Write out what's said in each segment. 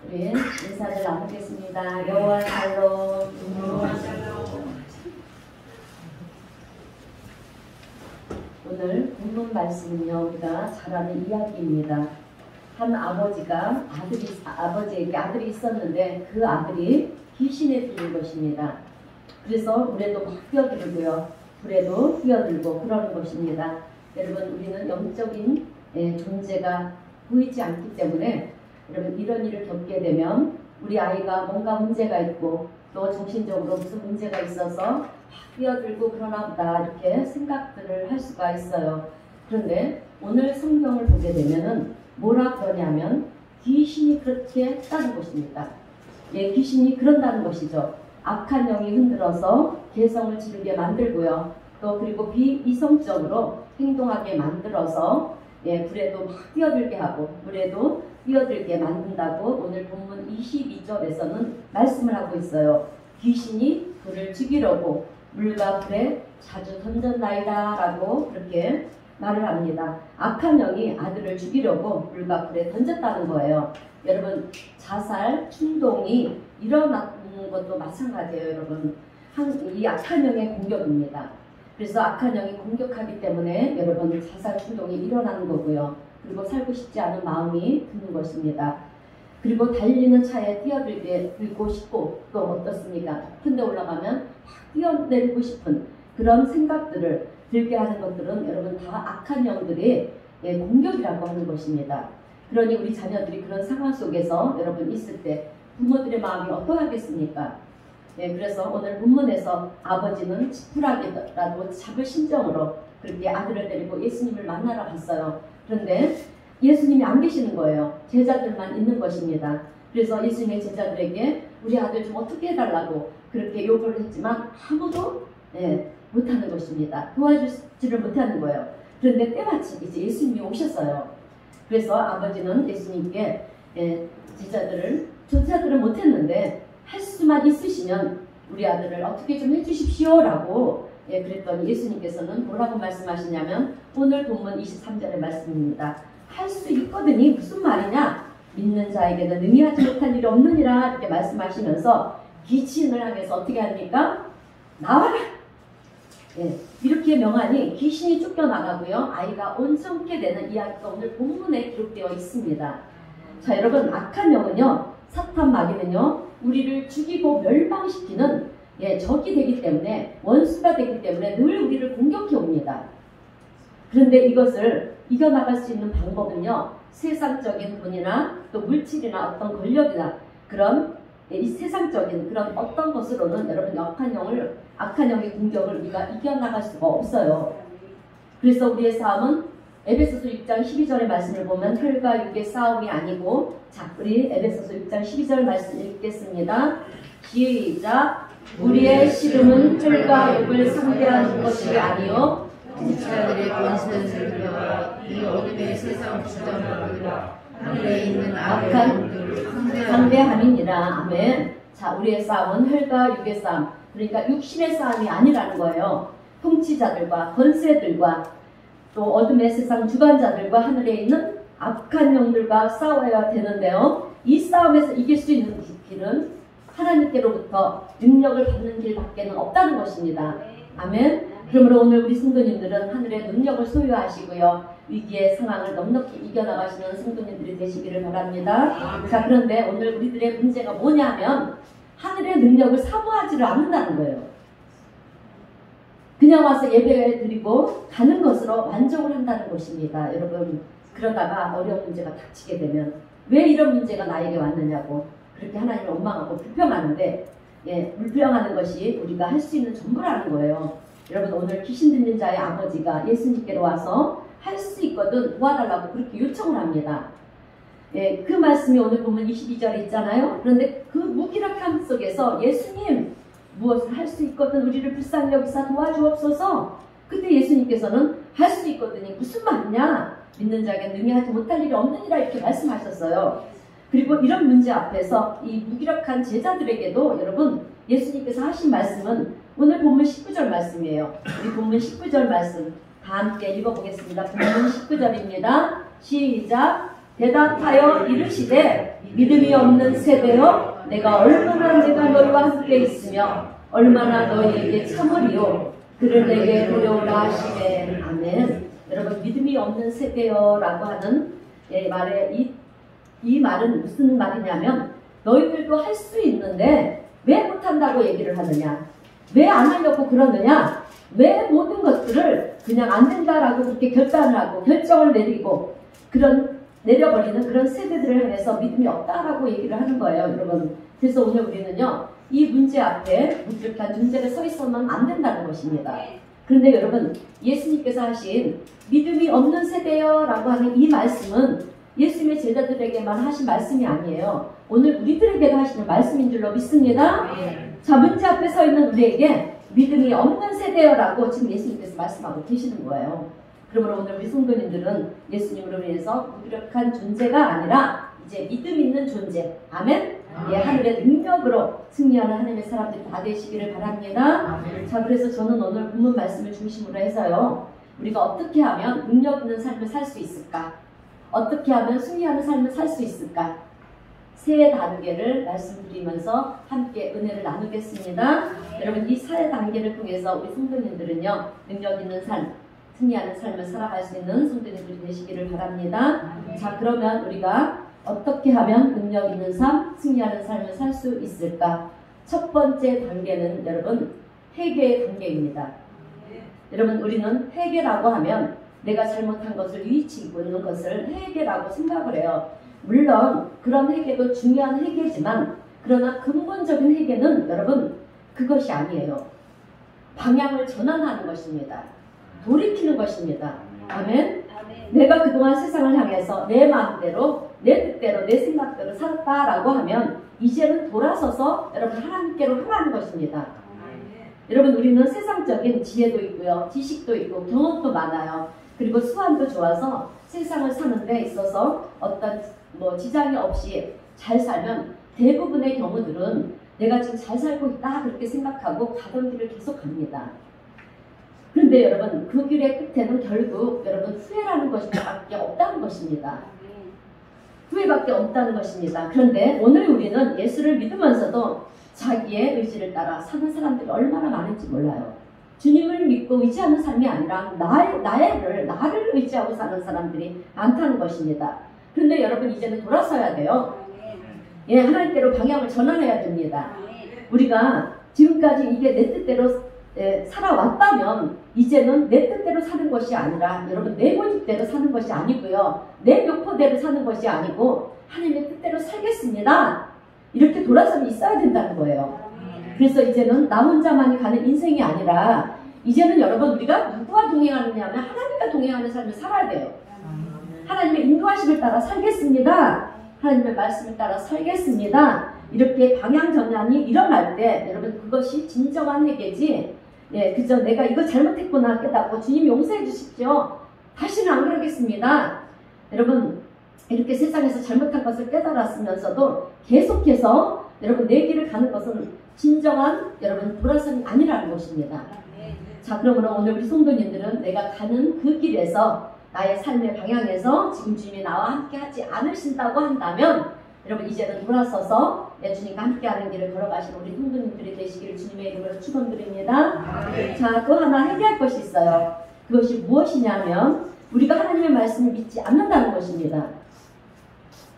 우리 인사를 나누겠습니다. 여호와 샬롬. 오늘 본문 말씀은요, 우리가 잘 아는 이야기입니다. 한 아버지에게 아들이 있었는데 그 아들이 귀신에 들린 것입니다. 그래서 물에도 막 뛰어들고요, 불에도 뛰어들고 그러는 것입니다. 여러분, 우리는 영적인 존재가 보이지 않기 때문에 여러분, 이런 일을 겪게 되면 우리 아이가 뭔가 문제가 있고 또 정신적으로 무슨 문제가 있어서 막 뛰어들고 그러나 보다 이렇게 생각들을 할 수가 있어요. 그런데 오늘 성경을 보게 되면은 뭐라 그러냐면 귀신이 그렇게 했다는 것입니다. 귀신이 그런다는 것이죠. 악한 영이 흔들어서 개성을 지르게 만들고요, 또 그리고 비이성적으로 행동하게 만들어서 불에도 막 뛰어들게 하고 물에도 뛰어들게 만든다고 오늘 본문 22절에서는 말씀을 하고 있어요. 귀신이 그를 죽이려고 물과 불에 자주 던졌나이다 라고 그렇게 말을 합니다. 악한 영이 아들을 죽이려고 물과 불에 던졌다는 거예요. 여러분, 자살 충동이 일어나는 것도 마찬가지예요. 여러분, 이 악한 영의 공격입니다. 그래서 악한 영이 공격하기 때문에 여러분, 자살 충동이 일어나는 거고요. 그리고 살고 싶지 않은 마음이 드는 것입니다. 그리고 달리는 차에 뛰어들고 싶고 또 어떻습니까? 높은 데 올라가면 막 뛰어내리고 싶은 그런 생각들을 들게 하는 것들은 여러분 다 악한 영들의 공격이라고 하는 것입니다. 그러니 우리 자녀들이 그런 상황 속에서 여러분 있을 때 부모들의 마음이 어떠하겠습니까? 그래서 오늘 본문에서 아버지는 지푸라기라도 잡을 심정으로 그렇게 아들을 데리고 예수님을 만나러 갔어요. 그런데 예수님이 안 계시는 거예요. 제자들만 있는 것입니다. 그래서 예수님의 제자들에게 우리 아들 좀 어떻게 해달라고 그렇게 요구를 했지만 아무도 못하는 것입니다. 도와주지를 못하는 거예요. 그런데 때마침 이제 예수님이 오셨어요. 그래서 아버지는 예수님께 제자들은 못했는데 할 수만 있으시면 우리 아들을 어떻게 좀 해주십시오 라고 그랬더니 예수님께서는 뭐라고 말씀하시냐면 오늘 본문 23절의 말씀입니다. 할 수 있거든이 무슨 말이냐? 믿는 자에게는 능히하지 못한 일이 없느니라 이렇게 말씀하시면서 귀신을 향해서 어떻게 합니까? 나와라! 이렇게 명하니 귀신이 쫓겨나가고요, 아이가 온성케 되는 이야기가 오늘 본문에 기록되어 있습니다. 자, 여러분, 악한 영은요, 사탄 마귀는요, 우리를 죽이고 멸망시키는 적이 되기 때문에, 원수가 되기 때문에 늘 우리를 공격해 옵니다. 그런데 이것을 이겨나갈 수 있는 방법은요, 세상적인 돈이나 또 물질이나 어떤 권력이나 그런 이 세상적인 그런 어떤 것으로는 여러분 악한 영의 공격을 우리가 이겨나갈 수가 없어요. 그래서 우리의 싸움은 에베소서 6장 12절의 말씀을 보면 혈과 육의 싸움이 아니고, 자, 우리 에베소서 6장 12절 말씀 읽겠습니다. 시작. 우리의 씨름은 혈과 육을 상대하는 것이 아니요 지체들의 권세를 들려와 이 어둠의 세상 주장들과 하늘에 있는 악한 상대함이니라. 아멘. 자, 우리의 싸움은 혈과 육의 싸움, 그러니까 육신의 싸움이 아니라는 거예요. 통치자들과 권세들과 또 어둠의 세상 주관자들과 하늘에 있는 악한 영들과 싸워야 되는데요, 이 싸움에서 이길 수 있는 길은 하나님께로부터 능력을 받는 길밖에는 없다는 것입니다. 아멘. 그러므로 오늘 우리 성도님들은 하늘의 능력을 소유하시고요, 위기의 상황을 넉넉히 이겨나가시는 성도님들이 되시기를 바랍니다. 자, 그런데 오늘 우리들의 문제가 뭐냐면 하늘의 능력을 사모하지를 않는다는 거예요. 그냥 와서 예배 드리고 가는 것으로 만족을 한다는 것입니다. 여러분, 그러다가 어려운 문제가 닥치게 되면 왜 이런 문제가 나에게 왔느냐고 그렇게 하나님을 원망하고 불평하는데, 불평하는 것이 우리가 할 수 있는 전부라는 거예요. 여러분, 오늘 귀신 들린 자의 아버지가 예수님께로 와서 할 수 있거든 도와달라고 그렇게 요청을 합니다. 그 말씀이 오늘 보면 22절에 있잖아요. 그런데 그 무기력함 속에서 예수님, 무엇을 할 수 있거든 우리를 불쌍히 여기사 도와주옵소서. 그때 예수님께서는 할 수 있거든이 무슨 말이냐? 믿는 자에게 능히 하지 못할 일이 없느니라 이렇게 말씀하셨어요. 그리고 이런 문제 앞에서 이 무기력한 제자들에게도 여러분, 예수님께서 하신 말씀은 오늘 본문 19절 말씀이에요. 우리 본문 19절 말씀 다 함께 읽어보겠습니다. 본문 19절입니다. 시작. 대답하여 이르시되 믿음이 없는 세대여 내가 얼마나 너희와 함께 있으며 얼마나 너희에게 참으리요 그를 내게 데려오라 하시네. 아멘. 여러분 믿음이 없는 세대여라고 하는 말에 이 말은 무슨 말이냐면 너희들도 할 수 있는데 왜 못한다고 얘기를 하느냐, 왜 안 하려고 그러느냐, 왜 모든 것들을 그냥 안 된다라고 그렇게 결단을 하고 결정을 내려버리는 그런 세대들을 향해서 믿음이 없다라고 얘기를 하는 거예요, 여러분. 그래서 오늘 우리는요, 이 문제 앞에 무기력한 존재를 서 있어만 안 된다는 것입니다. 그런데 여러분, 예수님께서 하신 믿음이 없는 세대여라고 하는 이 말씀은 예수님의 제자들에게만 하신 말씀이 아니에요. 오늘 우리들에게도 하시는 말씀인 줄로 믿습니다. 자, 문제 앞에 서 있는 우리에게 믿음이 없는 세대여라고 지금 예수님께서 말씀하고 계시는 거예요. 그러므로 오늘 우리 성도님들은 예수님으로 인해서 무기력한 존재가 아니라 이제 믿음 있는 존재, 아멘? 예, 하늘의 능력으로 승리하는 하나님의 사람들이 다 되시기를 바랍니다. 자, 그래서 저는 오늘 본문 말씀을 중심으로 해서요, 우리가 어떻게 하면 능력 있는 삶을 살 수 있을까? 어떻게 하면 승리하는 삶을 살 수 있을까? 세 단계를 말씀드리면서 함께 은혜를 나누겠습니다. 여러분, 이 세 단계를 통해서 우리 성도님들은요, 능력 있는 삶, 승리하는 삶을 살아갈 수 있는 성도님들이 되시기를 바랍니다. 자, 그러면 우리가 어떻게 하면 능력 있는 삶, 승리하는 삶을 살 수 있을까? 첫 번째 단계는 여러분, 회개의 단계입니다. 여러분, 우리는 회개라고 하면 내가 잘못한 것을 위치고 있는 것을 회개라고 생각을 해요. 물론 그런 회개도 중요한 회개지만, 그러나 근본적인 회개는 여러분 그것이 아니에요. 방향을 전환하는 것입니다. 돌이키는 것입니다. 아멘. 내가 그동안 세상을 향해서 내 마음대로, 내 뜻대로, 내 생각대로 살았다라고 하면 이제는 돌아서서 여러분 하나님께로 향하는 것입니다. 여러분, 우리는 세상적인 지혜도 있고요, 지식도 있고, 경험도 많아요. 그리고 수완도 좋아서 세상을 사는 데 있어서 어떤 지장이 없이 잘 살면 대부분의 경우들은 내가 지금 잘 살고 있다 그렇게 생각하고 가던 길을 계속 갑니다. 그런데 여러분, 그 길의 끝에는 결국 여러분 후회라는 것밖에 없다는 것입니다. 후회밖에 없다는 것입니다. 그런데 오늘 우리는 예수를 믿으면서도 자기의 의지를 따라 사는 사람들이 얼마나 많은지 몰라요. 주님을 믿고 의지하는 삶이 아니라 나를 의지하고 사는 사람들이 많다는 것입니다. 그런데 여러분, 이제는 돌아서야 돼요. 예, 하나님께로 방향을 전환해야 됩니다. 우리가 지금까지 이게 내 뜻대로 살아왔다면 이제는 내 뜻대로 사는 것이 아니라 여러분 내 고집대로 사는 것이 아니고요, 내 욕포대로 사는 것이 아니고 하나님의 뜻대로 살겠습니다, 이렇게 돌아서는 있어야 된다는 거예요. 그래서 이제는 나 혼자만이 가는 인생이 아니라 이제는 여러분 우리가 누구와 동행하느냐 하면 하나님과 동행하는 삶을 살아야 돼요. 하나님의 인도하심을 따라 살겠습니다, 하나님의 말씀을 따라 살겠습니다, 이렇게 방향 전환이 일어날 때 여러분 그것이 진정한 회개지, 예, 그저 내가 이거 잘못했구나 깨닫고 주님 용서해 주십시오, 다시는 안 그러겠습니다. 여러분, 이렇게 세상에서 잘못한 것을 깨달았으면서도 계속해서 여러분 내 길을 가는 것은 진정한 여러분 돌아선이 아니라는 것입니다. 자, 그러므로 오늘 우리 성도님들은 내가 가는 그 길에서, 나의 삶의 방향에서 지금 주님이 나와 함께 하지 않으신다고 한다면 여러분 이제는 돌아서서 내 주님과 함께하는 길을 걸어가시는 우리 성도님들이 되시기를 주님의 이름으로 축원드립니다. 자, 또 하나 해결할 것이 있어요. 그것이 무엇이냐면 우리가 하나님의 말씀을 믿지 않는다는 것입니다.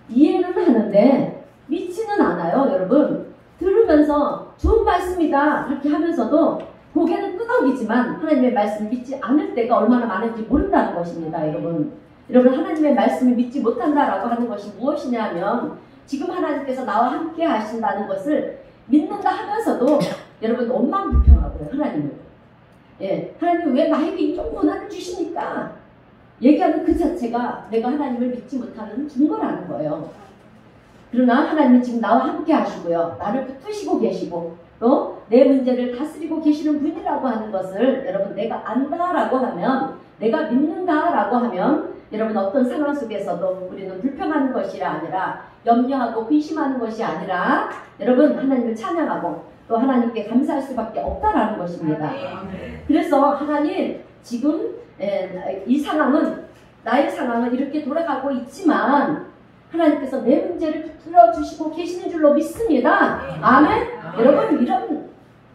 이해는 하는데 믿지는 않아요. 여러분, 들으면서 좋은 말씀이다 그렇게 하면서도 고개는 끄덕이지만 하나님의 말씀을 믿지 않을 때가 얼마나 많은지 모른다는 것입니다. 여러분, 하나님의 말씀을 믿지 못한다라고 하는 것이 무엇이냐면 지금 하나님께서 나와 함께 하신다는 것을 믿는다 하면서도 여러분 원망 불평하고요, 하나님을. 예, 하나님 왜 나에게 이런 고난을 주시니까 얘기하는 그 자체가 내가 하나님을 믿지 못하는 증거라는 거예요. 그러나 하나님은 지금 나와 함께 하시고요, 나를 붙드시고 계시고 또 내 문제를 다스리고 계시는 분이라고 하는 것을 여러분 내가 안다라고 하면, 내가 믿는다라고 하면 여러분 어떤 상황 속에서도 우리는 불평하는 것이 아니라, 염려하고 근심하는 것이 아니라 여러분 하나님을 찬양하고 또 하나님께 감사할 수밖에 없다라는 것입니다. 그래서 하나님 지금 이 상황은 나의 상황은 이렇게 돌아가고 있지만 하나님께서 내 문제를 풀어주시고 계시는 줄로 믿습니다. 아멘. 여러분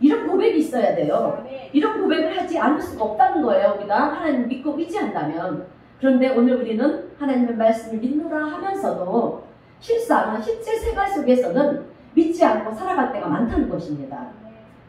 이런 고백이 있어야 돼요. 이런 고백을 하지 않을 수가 없다는 거예요. 우리가 하나님 믿고 의지한다면. 그런데 오늘 우리는 하나님의 말씀을 믿노라 하면서도 실제 생활 속에서는 믿지 않고 살아갈 때가 많다는 것입니다.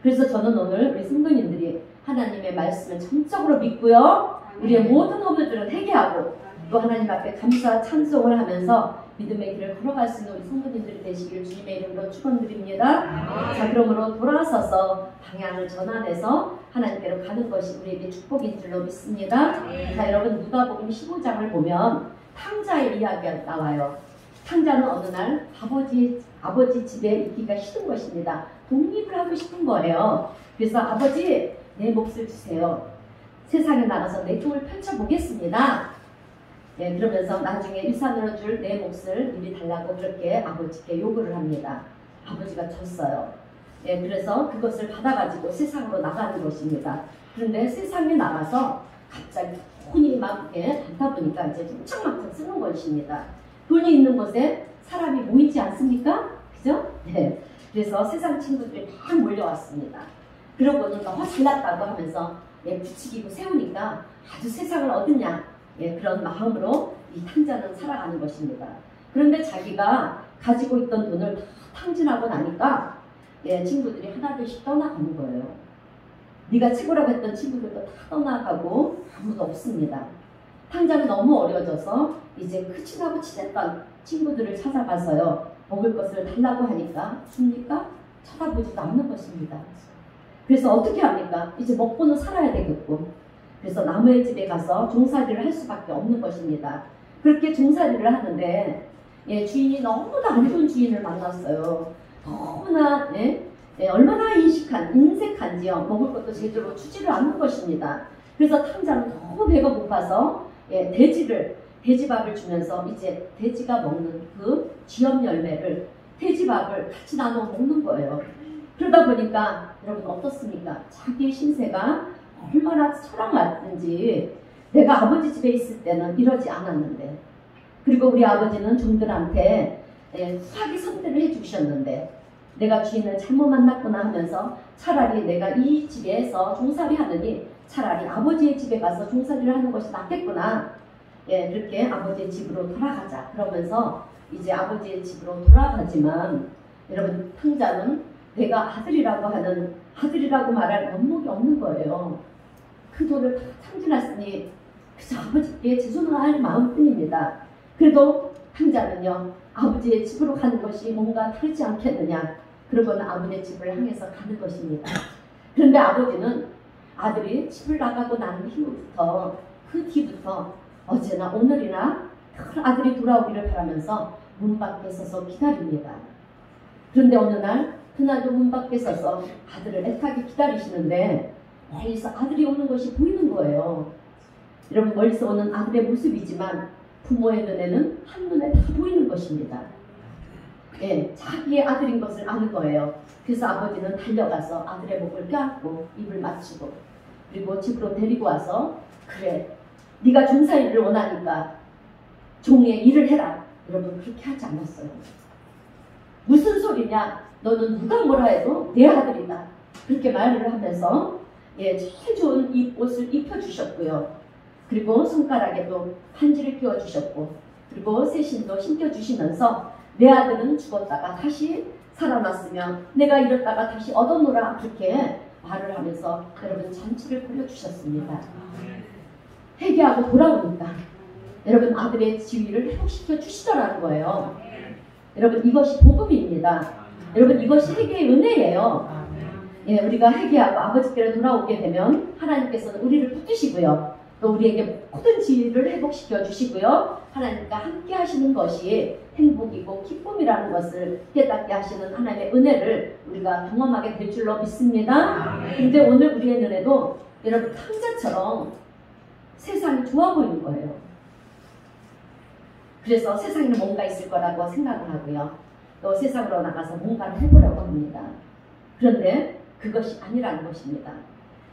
그래서 저는 오늘 우리 성도님들이 하나님의 말씀을 전적으로 믿고요. 우리의 모든 허물들을 회개하고 또 하나님 앞에 감사 찬송을 하면서 믿음의 길을 걸어갈 수 있는 우리 성도님들이 되시길 주님의 이름으로 축원드립니다. 자, 그러므로 돌아서서 방향을 전환해서 하나님께로 가는 것이 우리에게 축복인 줄로 믿습니다. 자, 여러분 누가복음 15장을 보면 탕자의 이야기가 나와요. 탕자는 어느 날 아버지 집에 있기가 싫은 것입니다. 독립을 하고 싶은 거예요. 그래서 아버지 내 몫을 주세요. 세상에 나가서 내 꿈을 펼쳐보겠습니다. 네, 그러면서 나중에 일산으로 줄 내 몫을 미리 달라고 그렇게 아버지께 요구를 합니다. 아버지가 줬어요. 네, 그래서 그것을 받아가지고 세상으로 나가는 것입니다. 그런데 세상에 나가서 갑자기 돈이 막 많다 보니까 이제 훔쳐만큼 쓰는 것입니다. 돈이 있는 곳에 사람이 모이지 않습니까? 그죠? 네. 그래서 세상 친구들이 막 몰려왔습니다. 그러고는 너무 잘났다고 하면서 부추기고 세우니까 아주 세상을 얻었냐? 그런 마음으로 이 탕자는 살아가는 것입니다. 그런데 자기가 가지고 있던 돈을 다 탕진하고 나니까 친구들이 하나둘씩 떠나가는 거예요. 네가 최고라고 했던 친구들도 다 떠나가고 아무도 없습니다. 탕자는 너무 어려져서 이제 크친하고 친했던 친구들을 찾아가서요. 먹을 것을 달라고 하니까 줍니까? 쳐다보지도 않는 것입니다. 그래서 어떻게 합니까? 이제 먹고는 살아야 되겠고 그래서 남의 집에 가서 종살이를 할 수밖에 없는 것입니다. 그렇게 종살이를 하는데 주인이 너무나 안 좋은 주인을 만났어요. 너무나 얼마나 인색한지요. 먹을 것도 제대로 주지를 않는 것입니다. 그래서 탕자는 너무 배가 고파서 돼지밥을 주면서 이제 돼지가 먹는 그 쥐염 열매를 돼지밥을 같이 나눠 먹는 거예요. 그러다 보니까 여러분 어떻습니까? 자기의 신세가 얼마나 철학맞든지 내가 아버지 집에 있을 때는 이러지 않았는데 그리고 우리 아버지는 종들한테 후하게 선대를 해주셨는데 내가 주인을 잘못 만났구나 하면서 차라리 내가 이 집에서 종살이 하느니 차라리 아버지의 집에 가서 종살이를 하는 것이 낫겠구나. 그렇게 아버지의 집으로 돌아가자. 그러면서 이제 아버지의 집으로 돌아가지만 여러분 탕자는 내가 아들이라고 말할 면목이 없는 거예요. 그 돈을 다 탕진했으니 그저 아버지께 죄송할 마음뿐입니다. 그래도 탕자는요 아버지의 집으로 가는 것이 뭔가 다르지 않겠느냐. 그러고는 아버지의 집을 향해서 가는 것입니다. 그런데 아버지는 아들이 집을 나가고 난 이후부터 그 뒤부터 어제나 오늘이나 아들이 돌아오기를 바라면서 문 밖에 서서 기다립니다. 그런데 어느 날 그날도 문 밖에 서서 아들을 애타게 기다리시는데 멀리서 아들이 오는 것이 보이는 거예요. 여러분 멀리서 오는 아들의 모습이지만 부모의 눈에는 한눈에 다 보이는 것입니다. 자기의 아들인 것을 아는 거예요. 그래서 아버지는 달려가서 아들의 목을 껴안고 입을 맞추고 그리고 집으로 데리고 와서 그래 네가 종살이를 원하니까 종의 일을 해라. 여러분 그렇게 하지 않았어요. 무슨 소리냐? 너는 누가 뭐라 해도 내 아들이다. 그렇게 말을 하면서 제일 좋은 이 옷을 입혀주셨고요. 그리고 손가락에도 반지를 끼워주셨고 그리고 새신도 신겨주시면서 내 아들은 죽었다가 다시 살아났으며 내가 잃었다가 다시 얻어노라 그렇게 말을 하면서 여러분 잔치를 벌여주셨습니다. 회개하고 돌아오니까 여러분 아들의 지위를 회복시켜 주시더라는 거예요. 여러분 이것이 복음입니다. 여러분 이것이 회개의 은혜예요. 우리가 회개하고 아버지께로 돌아오게 되면 하나님께서는 우리를 붙드시고요. 또 우리에게 모든 지위를 회복시켜 주시고요. 하나님과 함께 하시는 것이 행복이고 기쁨이라는 것을 깨닫게 하시는 하나님의 은혜를 우리가 경험하게 될 줄로 믿습니다. 근데 오늘 우리의 눈에도 여러분 탕자처럼 세상이 좋아 보이는 거예요. 그래서 세상에는 뭔가 있을 거라고 생각을 하고요. 또 세상으로 나가서 뭔가를 해보려고 합니다. 그런데 그것이 아니라는 것입니다.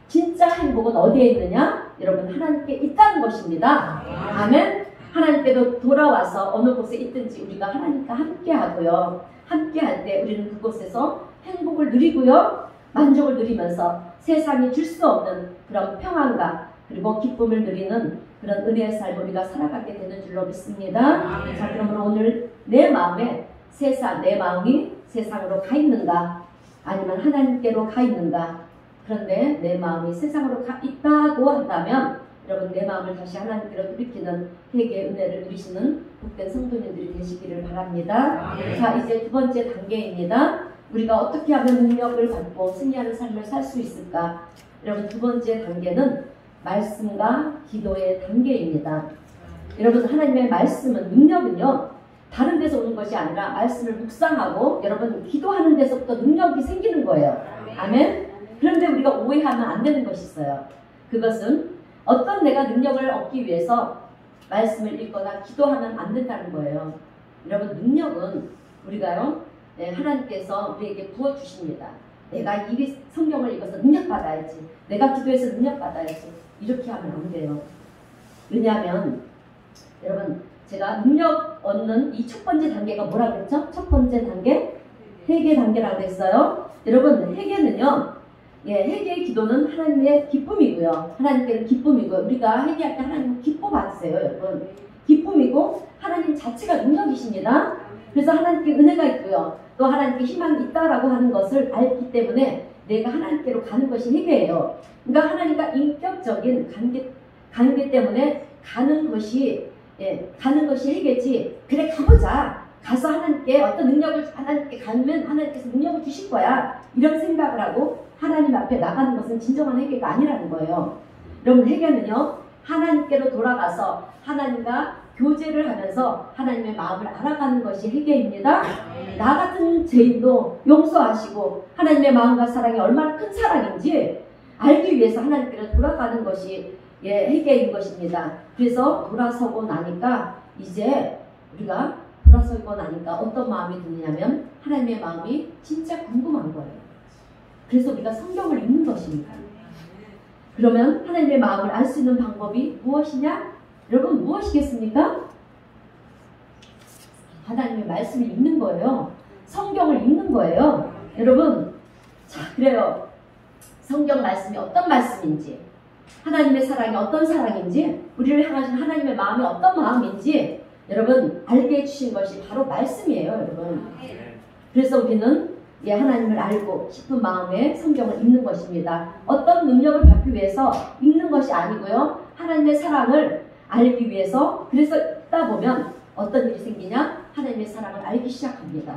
진짜 행복은 어디에 있느냐? 여러분, 하나님께 있다는 것입니다. 아멘. 하나님께도 돌아와서 어느 곳에 있든지 우리가 하나님과 함께 하고요. 함께 할 때 우리는 그곳에서 행복을 누리고요. 만족을 누리면서 세상이 줄 수 없는 그런 평안과 그리고 기쁨을 누리는 그런 은혜의 삶을 우리가 살아가게 되는 줄로 믿습니다. 자, 그러므로 오늘 내 마음이 세상으로 가 있는가? 아니면 하나님께로 가 있는가? 그런데 내 마음이 세상으로 가 있다고 한다면 여러분, 내 마음을 다시 하나님께로 돌이키는 회개의 은혜를 누리시는 복된 성도님들이 되시기를 바랍니다. 자, 이제 두 번째 단계입니다. 우리가 어떻게 하면 능력을 받고 승리하는 삶을 살 수 있을까? 여러분, 두 번째 단계는 말씀과 기도의 단계입니다. 여러분, 하나님의 말씀은, 능력은요, 다른 데서 오는 것이 아니라 말씀을 묵상하고 여러분 기도하는 데서부터 능력이 생기는 거예요. 아멘. 그런데 우리가 오해하면 안 되는 것이 있어요. 그것은 어떤 내가 능력을 얻기 위해서 말씀을 읽거나 기도하면 안 된다는 거예요. 여러분, 능력은 우리가요, 하나님께서 우리에게 부어주십니다. 내가 이 성경을 읽어서 능력받아야지, 내가 기도해서 능력받아야지, 이렇게 하면 안 돼요. 왜냐하면 여러분, 제가 능력 얻는 이 첫 번째 단계가 뭐라고 했죠? 첫 번째 단계? 회개 단계라고 했어요. 여러분, 회개는요, 회개의 기도는 하나님의 기쁨이고요. 하나님께는 기쁨이고요. 우리가 회개할 때 하나님 기뻐 받으세요, 여러분. 기쁨이고 하나님 자체가 능력이십니다. 그래서 하나님께 은혜가 있고요. 또 하나님께 희망이 있다라고 하는 것을 알기 때문에 내가 하나님께로 가는 것이 회개예요. 그러니까 하나님과 인격적인 관계 때문에 가는 것이 회개지. 그래, 가보자. 가서 하나님께 어떤 능력을 하나님께 가면 하나님께서 능력을 주실 거야. 이런 생각을 하고 하나님 앞에 나가는 것은 진정한 회개가 아니라는 거예요. 여러분, 회개는요, 하나님께로 돌아가서 하나님과 교제를 하면서 하나님의 마음을 알아가는 것이 회개입니다. 나 같은 죄인도 용서하시고 하나님의 마음과 사랑이 얼마나 큰 사랑인지 알기 위해서 하나님께로 돌아가는 것이 회개인 것입니다. 그래서 돌아서고 나니까 이제 우리가 돌아서고 나니까 어떤 마음이 드느냐면 하나님의 마음이 진짜 궁금한 거예요. 그래서 우리가 성경을 읽는 것입니다. 그러면 하나님의 마음을 알 수 있는 방법이 무엇이냐? 여러분, 무엇이겠습니까? 하나님의 말씀을 읽는 거예요. 성경을 읽는 거예요. 여러분, 자, 그래요. 성경 말씀이 어떤 말씀인지, 하나님의 사랑이 어떤 사랑인지, 우리를 향하신 하나님의 마음이 어떤 마음인지 여러분 알게 해주신 것이 바로 말씀이에요, 여러분. 그래서 우리는 하나님을 알고 싶은 마음에 성경을 읽는 것입니다. 어떤 능력을 받기 위해서 읽는 것이 아니고요, 하나님의 사랑을 알기 위해서. 그래서 읽다 보면 어떤 일이 생기냐? 하나님의 사랑을 알기 시작합니다.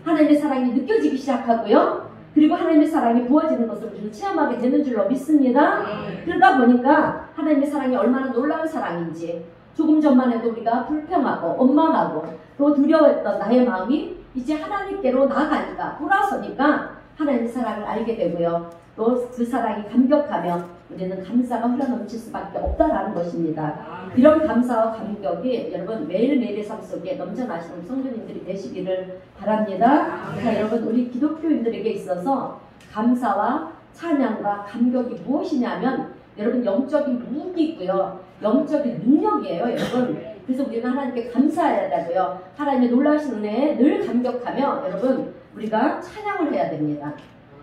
하나님의 사랑이 느껴지기 시작하고요, 그리고 하나님의 사랑이 부어지는 것을 우리는 체험하게 되는 줄로 믿습니다. 그러다 보니까 하나님의 사랑이 얼마나 놀라운 사랑인지, 조금 전만 해도 우리가 불평하고 원망하고 또 두려워했던 나의 마음이 이제 하나님께로 나아가니까, 돌아서니까 하나님의 사랑을 알게 되고요, 또 그 사랑이 감격하며 우리는 감사가 흘러넘칠 수밖에 없다라는 것입니다. 이런 감사와 감격이 여러분 매일매일의 삶 속에 넘쳐나시는 성도님들이 되시기를 바랍니다. 자, 여러분, 우리 기독교인들에게 있어서 감사와 찬양과 감격이 무엇이냐면 여러분 영적인 무기이고요, 영적인 능력이에요, 여러분. 그래서 우리는 하나님께 감사해야 되고요, 하나님의 놀라신 은혜에 늘 감격하며 여러분 우리가 찬양을 해야 됩니다.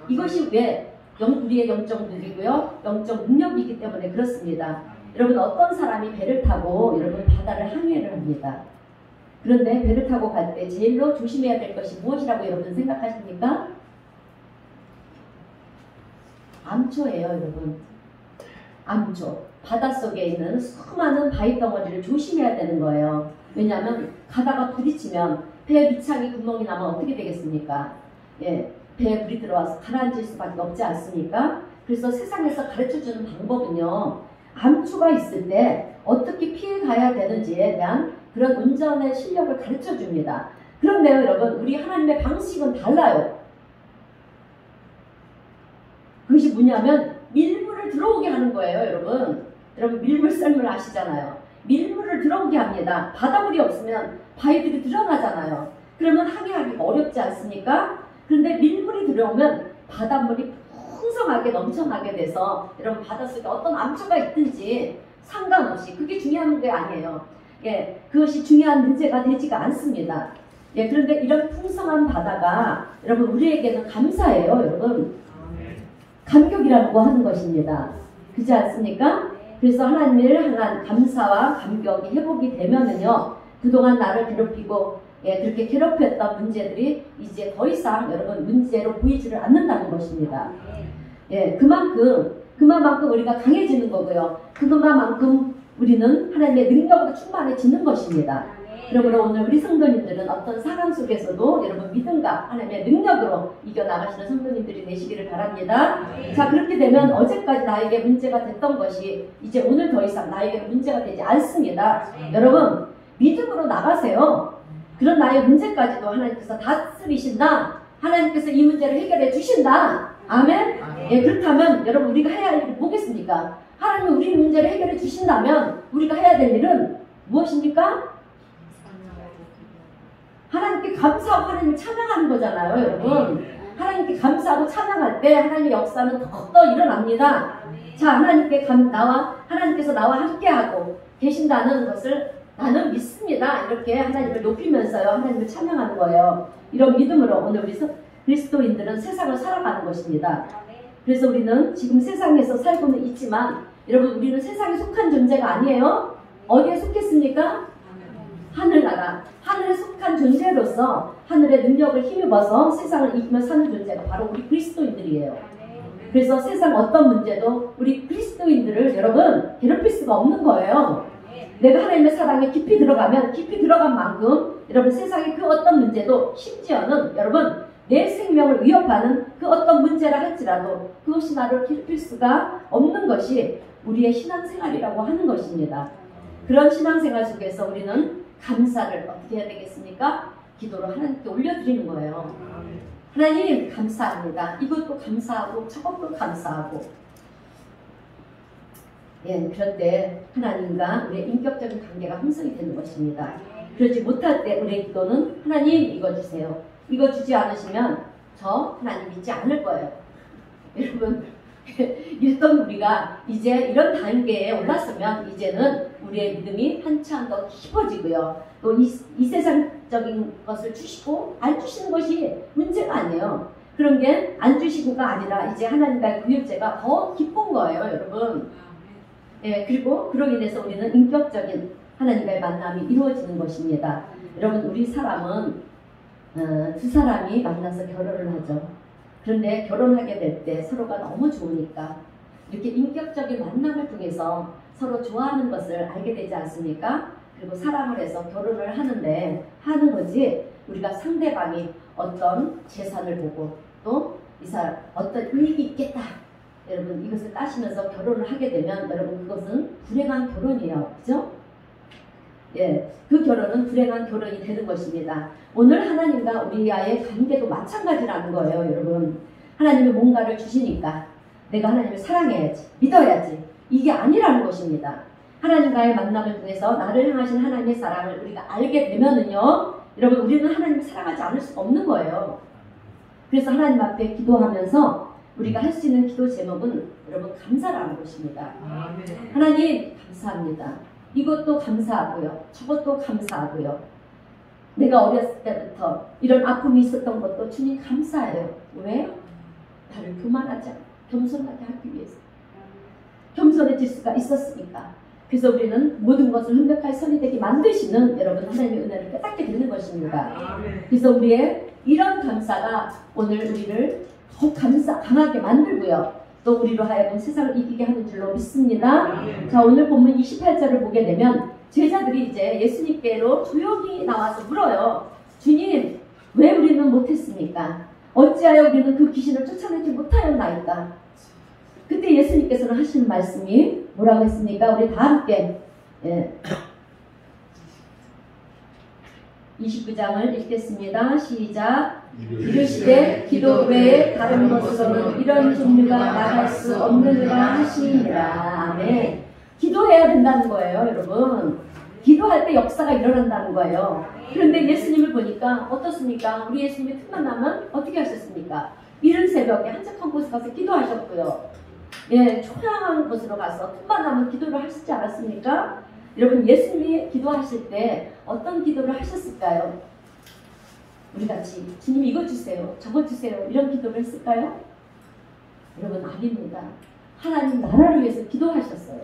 이것이 왜 우리의 영적 무기고요, 영적 능력이기 때문에 그렇습니다. 여러분, 어떤 사람이 배를 타고 여러분 바다를 항해를 합니다. 그런데 배를 타고 갈 때 제일로 조심해야 될 것이 무엇이라고 여러분 생각하십니까? 암초예요, 여러분. 암초. 바닷속에 있는 수많은 바위 덩어리를 조심해야 되는 거예요. 왜냐하면 가다가 부딪히면 배 밑창이 구멍이 나면 어떻게 되겠습니까? 배에 불이 들어와서 가라앉을 수밖에 없지 않습니까? 그래서 세상에서 가르쳐주는 방법은요, 암초가 있을 때 어떻게 피해 가야 되는지에 대한 그런 운전의 실력을 가르쳐줍니다. 그런데요, 여러분, 우리 하나님의 방식은 달라요. 그것이 뭐냐면 밀물을 들어오게 하는 거예요, 여러분. 여러분, 밀물썰물 아시잖아요. 밀물을 들어오게 합니다. 바닷물이 없으면 바위들이 드러나잖아요. 그러면 항해하기가 어렵지 않습니까? 그런데 밀물이 들어오면 바닷물이 풍성하게 넘쳐나게 돼서 여러분 바닷속에 어떤 암초가 있든지 상관없이 그게 중요한 게 아니에요. 예, 그것이 중요한 문제가 되지가 않습니다. 예, 그런데 이런 풍성한 바다가 여러분 우리에게는 감사해요, 여러분. 감격이라고 하는 것입니다. 그렇지 않습니까? 그래서 하나님을 향한 감사와 감격이 회복이 되면은요, 그동안 나를 괴롭히고 그렇게 괴롭혔던 문제들이 이제 더 이상 여러분 문제로 보이지를 않는다는 것입니다. 그만큼 우리가 강해지는 거고요. 그만큼 우리는 하나님의 능력으로 충만해지는 것입니다. 그러므로 오늘 우리 성도님들은 어떤 상황 속에서도 여러분 믿음과 하나님의 능력으로 이겨나가시는 성도님들이 되시기를 바랍니다. 자, 그렇게 되면 어제까지 나에게 문제가 됐던 것이 이제 오늘 더 이상 나에게 문제가 되지 않습니다. 여러분 믿음으로 나가세요. 그런 나의 문제까지도 하나님께서 다스리신다. 하나님께서 이 문제를 해결해 주신다. 아멘? 그렇다면 여러분 우리가 해야 할 일이 뭐겠습니까? 하나님이 우리 문제를 해결해 주신다면 우리가 해야 될 일은 무엇입니까? 하나님께 감사하고 하나님을 찬양하는 거잖아요, 여러분. 하나님께 감사하고 찬양할 때 하나님의 역사는 더욱더 일어납니다. 자, 하나님께서 나와 함께하고 계신다는 것을 나는 믿습니다. 이렇게 하나님을 높이면서요, 하나님을 찬양하는 거예요. 이런 믿음으로 오늘 우리 그리스도인들은 세상을 살아가는 것입니다. 그래서 우리는 지금 세상에서 살고는 있지만 여러분 우리는 세상에 속한 존재가 아니에요. 어디에 속했습니까? 하늘나라, 하늘에 속한 존재로서 하늘의 능력을 힘입어서 세상을 이기며 사는 존재가 바로 우리 그리스도인들이에요. 그래서 세상 어떤 문제도 우리 그리스도인들을 여러분 괴롭힐 수가 없는 거예요. 내가 하나님의 사랑에 깊이 들어가면 깊이 들어간 만큼 여러분 세상의 그 어떤 문제도 심지어는 여러분 내 생명을 위협하는 그 어떤 문제라 할지라도 그것이 나를 괴롭힐 수가 없는 것이 우리의 신앙생활이라고 하는 것입니다. 그런 신앙생활 속에서 우리는 감사를 어떻게 해야 되겠습니까? 기도로 하나님께 올려드리는 거예요. 하나님 감사합니다. 이것도 감사하고 저것도 감사하고. 그럴 때 하나님과 우리의 인격적인 관계가 형성이 되는 것입니다. 그러지 못할 때 우리의 기도는 하나님 이거 주세요. 이거 주지 않으시면 저 하나님 믿지 않을 거예요. 여러분 일단 우리가 이제 이런 단계에 올랐으면 이제는 우리의 믿음이 한참 더 깊어지고요. 또 이 세상적인 것을 주시고 안 주시는 것이 문제가 아니에요. 그런 게 안 주시고가 아니라 이제 하나님과의 구육제가 더 깊은 거예요, 여러분. 그리고 그로 인해서 우리는 인격적인 하나님과의 만남이 이루어지는 것입니다. 여러분 우리 사람은 두 사람이 만나서 결혼을 하죠. 그런데 결혼하게 될 때 서로가 너무 좋으니까 이렇게 인격적인 만남을 통해서 서로 좋아하는 것을 알게 되지 않습니까? 그리고 사랑을 해서 결혼을 하는 거지 우리가 상대방이 어떤 재산을 보고 또 이 사람 어떤 이익이 있겠다. 여러분 이것을 따시면서 결혼을 하게 되면 여러분 그것은 불행한 결혼이에요. 그죠? 그 결혼은 불행한 결혼이 되는 것입니다. 오늘 하나님과 우리와의 관계도 마찬가지라는 거예요, 여러분. 하나님이 뭔가를 주시니까 내가 하나님을 사랑해야지, 믿어야지. 이게 아니라는 것입니다. 하나님과의 만남을 통해서 나를 향하신 하나님의 사랑을 우리가 알게 되면은요, 여러분 우리는 하나님을 사랑하지 않을 수가 없는 거예요. 그래서 하나님 앞에 기도하면서 우리가 할 수 있는 기도 제목은 여러분 감사라는 것입니다. 하나님 감사합니다. 이것도 감사하고요. 저것도 감사하고요. 내가 어렸을 때부터 이런 아픔이 있었던 것도 주님 감사해요. 왜? 나를 겸손하게 하기 위해서. 겸손해질 수가 있었으니까. 그래서 우리는 모든 것을 완벽하게 선이 되게 만드시는 여러분 하나님의 은혜를 깨닫게 되는 것입니다. 그래서 우리의 이런 감사가 오늘 우리를 더 강하게 만들고요. 또 우리로 하여금 세상을 이기게 하는 줄로 믿습니다. 자, 오늘 본문 28절을 보게 되면 제자들이 이제 예수님께로 조용히 나와서 물어요. 주님, 왜 우리는 못했습니까? 어찌하여 우리는 그 귀신을 쫓아내지 못하였나이까? 그때 예수님께서는 하시는 말씀이 뭐라고 했습니까? 우리 다 함께 29장을 읽겠습니다. 시작. 이르시되 기도 외에 다른 것으로는 이런 종류가 나갈 수 없느니라 하시니라. 아멘. 기도해야 된다는 거예요, 여러분. 기도할 때 역사가 일어난다는 거예요. 그런데 예수님을 보니까 어떻습니까? 우리 예수님이 틈만 나면 어떻게 하셨습니까? 이른 새벽에 한적한 곳에 가서 기도하셨고요. 예, 초라한 곳으로 가서 틈만 나면 기도를 하시지 않았습니까? 여러분, 예수님이 기도하실 때 어떤 기도를 하셨을까요? 우리 같이 주님 이거 주세요, 저거 주세요, 이런 기도를 했을까요? 여러분, 아닙니다. 하나님 나라를 위해서 기도하셨어요.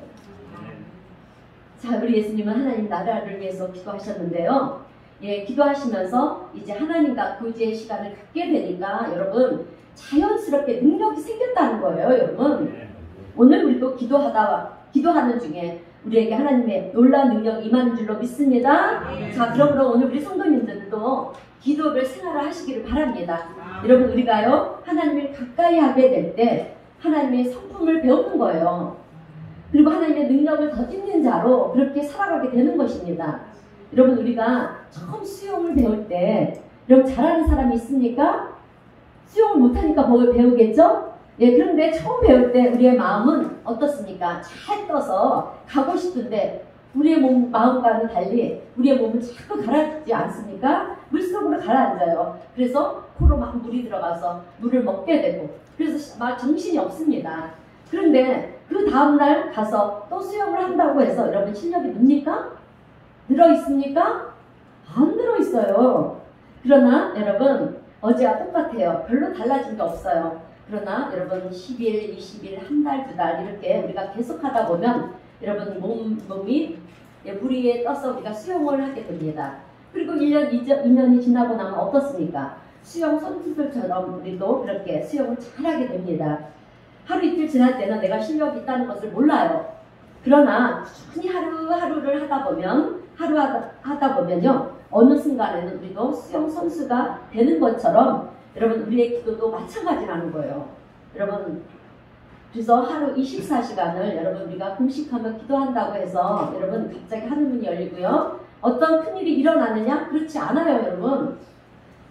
자, 우리 예수님은 하나님 나라를 위해서 기도하셨는데요. 예, 기도하시면서 이제 하나님과 교제의 시간을 갖게 되니까 여러분 자연스럽게 능력이 생겼다는 거예요, 여러분. 오늘 우리도 기도하는 중에 우리에게 하나님의 놀라운 능력이 임하는 줄로 믿습니다. 자, 그러므로 오늘 우리 성도님들도 기도를 생활하시기를 바랍니다. 여러분, 우리가요 하나님을 가까이 하게 될 때 하나님의 성품을 배우는 거예요. 그리고 하나님의 능력을 더 있는 자로 그렇게 살아가게 되는 것입니다. 여러분, 우리가 처음 수영을 배울 때 여러분 잘하는 사람이 있습니까? 수영을 못하니까 뭘 배우겠죠? 예, 그런데 처음 배울 때 우리의 마음은 어떻습니까? 잘 떠서 가고 싶은데 우리의 마음과는 달리 우리의 몸은 자꾸 가라앉지 않습니까? 물속으로 가라앉아요. 그래서 코로 막 물이 들어가서 물을 먹게 되고 그래서 막 정신이 없습니다. 그런데 그 다음날 가서 또 수영을 한다고 해서 여러분 실력이 늡니까? 늘어있습니까? 안 늘어있어요. 그러나 여러분 어제와 똑같아요. 별로 달라진 게 없어요. 그러나 여러분 10일, 20일, 한 달, 두 달 이렇게 우리가 계속 하다 보면 여러분 몸이 물 위에 떠서 우리가 수영을 하게 됩니다. 그리고 1년, 2년이 지나고 나면 어떻습니까? 수영 선수들처럼 우리도 그렇게 수영을 잘하게 됩니다. 하루 이틀 지날 때는 내가 실력이 있다는 것을 몰라요. 그러나 꾸준히 하루하루를 하다 보면요 어느 순간에는 우리도 수영 선수가 되는 것처럼 여러분 우리의 기도도 마찬가지라는 거예요. 여러분 그래서 하루 24시간을 여러분 우리가 금식하며 기도한다고 해서 여러분 갑자기 하늘문이 열리고요 어떤 큰일이 일어나느냐? 그렇지 않아요. 여러분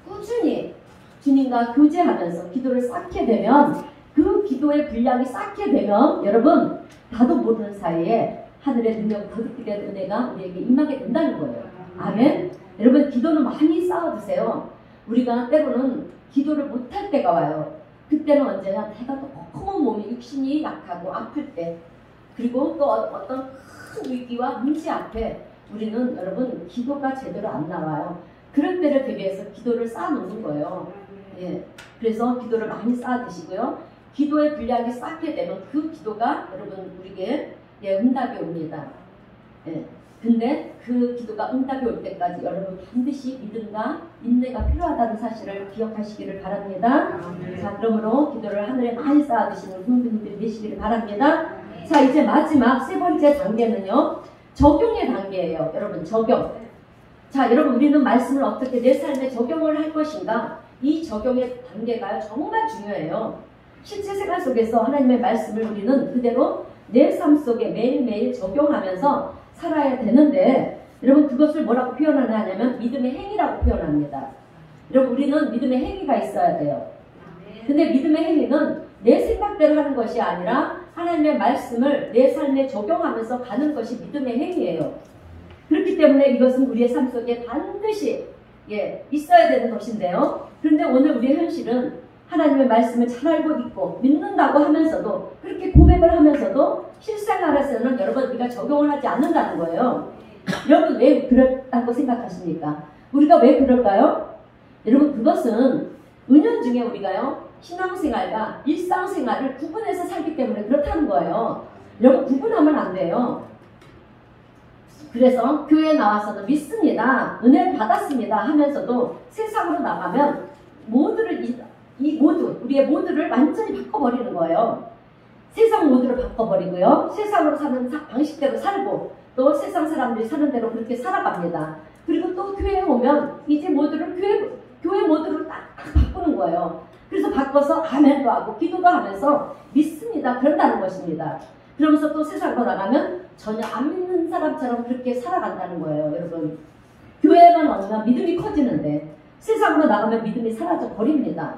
꾸준히 주님과 교제하면서 기도를 쌓게 되면 그 기도의 분량이 쌓게 되면 여러분 나도 모르는 사이에 하늘의 능력을 거듭게 된 은혜가 우리에게 임하게 된다는 거예요. 아멘. 여러분 기도는 많이 쌓아두세요. 우리가 때로는 기도를 못할 때가 와요. 그때는 언제나 내가 또 컴컴한 몸이 육신이 약하고 아플 때 그리고 또 어떤 큰 위기와 문제 앞에 우리는 여러분 기도가 제대로 안 나와요. 그럴 때를 대비해서 기도를 쌓아놓는 거예요. 예. 그래서 기도를 많이 쌓아두시고요. 기도의 분량이 쌓게 되면 그 기도가 여러분 우리에게 응답이 옵니다. 예. 근데 그 기도가 응답이 올 때까지 여러분 반드시 믿음과 인내가 필요하다는 사실을 기억하시기를 바랍니다. 자, 그러므로 기도를 하늘에 많이 쌓아두시는 성도님들이 되시기를 바랍니다. 자, 이제 마지막 세 번째 단계는요. 적용의 단계예요. 여러분 적용. 자, 여러분 우리는 말씀을 어떻게 내 삶에 적용을 할 것인가? 이 적용의 단계가 정말 중요해요. 실제 생활 속에서 하나님의 말씀을 우리는 그대로 내 삶 속에 매일매일 적용하면서 살아야 되는데 여러분 그것을 뭐라고 표현하냐면 믿음의 행위라고 표현합니다. 여러분 우리는 믿음의 행위가 있어야 돼요. 근데 믿음의 행위는 내 생각대로 하는 것이 아니라 하나님의 말씀을 내 삶에 적용하면서 가는 것이 믿음의 행위예요. 그렇기 때문에 이것은 우리의 삶 속에 반드시 있어야 되는 것인데요. 그런데 오늘 우리의 현실은 하나님의 말씀을 잘 알고 있고 믿는다고 하면서도 그렇게 고백을 하면서도 실생활에서는 여러분 우리가 적용을 하지 않는다는 거예요. 여러분 왜 그렇다고 생각하십니까? 우리가 왜 그럴까요? 여러분 그것은 은연중에 우리가요 신앙생활과 일상생활을 구분해서 살기 때문에 그렇다는 거예요. 여러분 구분하면 안 돼요. 그래서 교회에 나와서는 믿습니다. 은혜를 받았습니다 하면서도 세상으로 나가면 우리의 모두를 완전히 바꿔버리는 거예요. 세상 모두를 바꿔버리고요. 세상으로 사는 방식대로 살고 또 세상 사람들이 사는 대로 그렇게 살아갑니다. 그리고 또 교회에 오면 이제 모두를 교회 모두를 딱 바꾸는 거예요. 그래서 바꿔서 아멘도 하고 기도도 하면서 믿습니다. 그런다는 것입니다. 그러면서 또 세상으로 나가면 전혀 안 믿는 사람처럼 그렇게 살아간다는 거예요. 여러분 교회에만 오면 믿음이 커지는데 세상으로 나가면 믿음이 사라져 버립니다.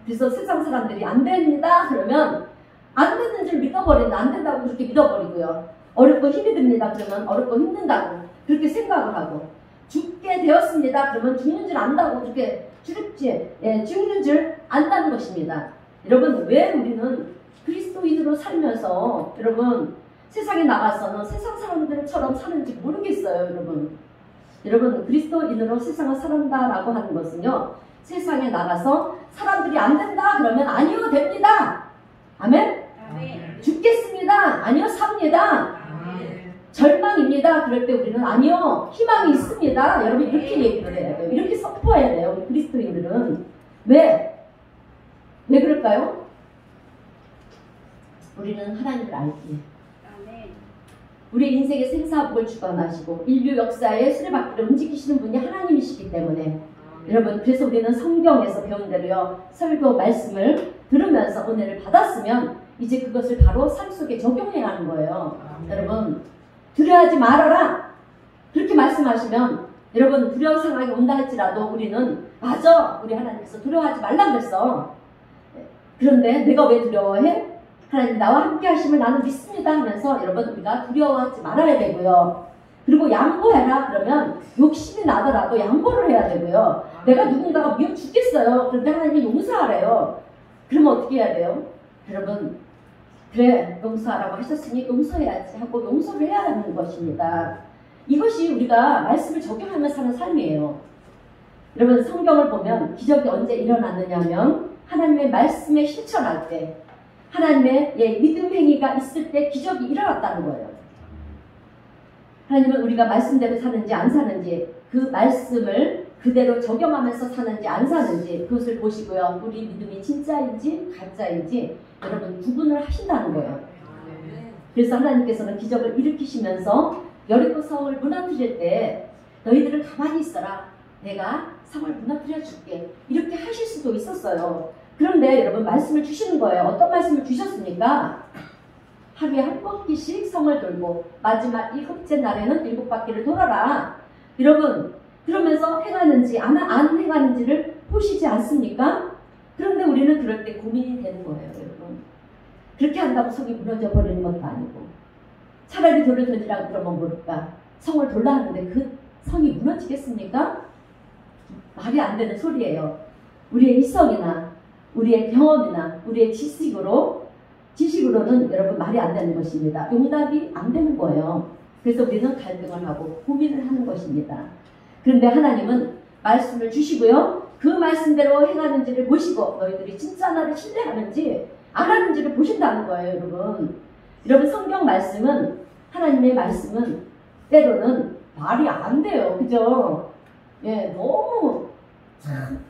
그래서 세상 사람들이 안 됩니다 그러면 안 되는 줄 믿어버린다. 안 된다고 그렇게 믿어버리고요. 어렵고 힘이 듭니다 그러면 어렵고 힘든다고 그렇게 생각을 하고 죽게 되었습니다 그러면 죽는 줄 안다고 그렇게 죽는 줄 안다는 것입니다. 여러분, 왜 우리는 그리스도인으로 살면서 여러분 세상에 나가서는 세상 사람들처럼 사는지 모르겠어요. 여러분 그리스도인으로 세상을 살아간다라고 하는 것은요, 세상에 나가서 사람들이 안 된다 그러면 아니요, 됩니다. 아멘? 죽겠습니다. 아니요, 삽니다. 절망입니다. 그럴 때 우리는 아니요, 희망이 있습니다. 여러분, 이렇게 얘기를 해야 돼요. 이렇게 선포해야 돼요. 우리 그리스도인들은. 왜 그럴까요? 우리는 하나님을 알기에, 우리 인생의 생사복을 주관하시고 인류 역사의 수레바퀴를 움직이시는 분이 하나님이시기 때문에, 여러분, 그래서 우리는 성경에서 배운 대로요, 설교 말씀을 들으면서 은혜를 받았으면 이제 그것을 바로 삶 속에 적용해 가는 거예요. 여러분, 두려워하지 말아라 그렇게 말씀하시면, 여러분, 두려운 상황이 온다 할지라도 우리는 맞아, 우리 하나님께서 두려워하지 말라 그랬어. 그런데 내가 왜 두려워해? 하나님 나와 함께 하심을 나는 믿습니다 하면서 여러분, 우리가 두려워하지 말아야 되고요. 그리고 양보해라 그러면 욕심이 나더라도 양보를 해야 되고요. 내가 누군가가 미워 죽겠어요. 그런데 하나님이 용서하래요. 그러면 어떻게 해야 돼요? 여러분, 그래, 용서하라고 하셨으니 용서해야지 하고 용서를 해야 하는 것입니다. 이것이 우리가 말씀을 적용하며 사는 삶이에요. 여러분, 성경을 보면 기적이 언제 일어났느냐면 하나님의 말씀에 실천할 때, 하나님의 믿음 행위가 있을 때 기적이 일어났다는 거예요. 하나님은 우리가 말씀대로 사는지 안 사는지, 그 말씀을 그대로 적용하면서 사는지 안 사는지 그것을 보시고요, 우리 믿음이 진짜인지 가짜인지 여러분 구분을 하신다는 거예요. 그래서 하나님께서는 기적을 일으키시면서 여리고 성을 무너뜨릴 때 너희들은 가만히 있어라, 내가 성을 무너뜨려 줄게, 이렇게 하실 수도 있었어요. 그런데 여러분, 말씀을 주시는 거예요. 어떤 말씀을 주셨습니까? 하루에 한 바퀴씩 성을 돌고 마지막 7째 날에는 7바퀴를 돌아라. 여러분, 그러면서 행하는지 안 행하는지를 보시지 않습니까? 그런데 우리는 그럴 때 고민이 되는 거예요. 여러분, 그렇게 한다고 성이 무너져 버리는 것도 아니고, 차라리 돌을 던지라고 그러면 모를까, 성을 돌라 하는데 그 성이 무너지겠습니까? 말이 안 되는 소리예요. 우리의 이성이나 우리의 경험이나 우리의 지식으로는 여러분 말이 안 되는 것입니다. 용납이 안 되는 거예요. 그래서 우리는 갈등을 하고 고민을 하는 것입니다. 그런데 하나님은 말씀을 주시고요, 그 말씀대로 행하는지를 보시고 너희들이 진짜 나를 신뢰하는지 안 하는지를 보신다는 거예요. 여러분, 성경 말씀은, 하나님의 말씀은 때로는 말이 안 돼요. 그죠? 너무 참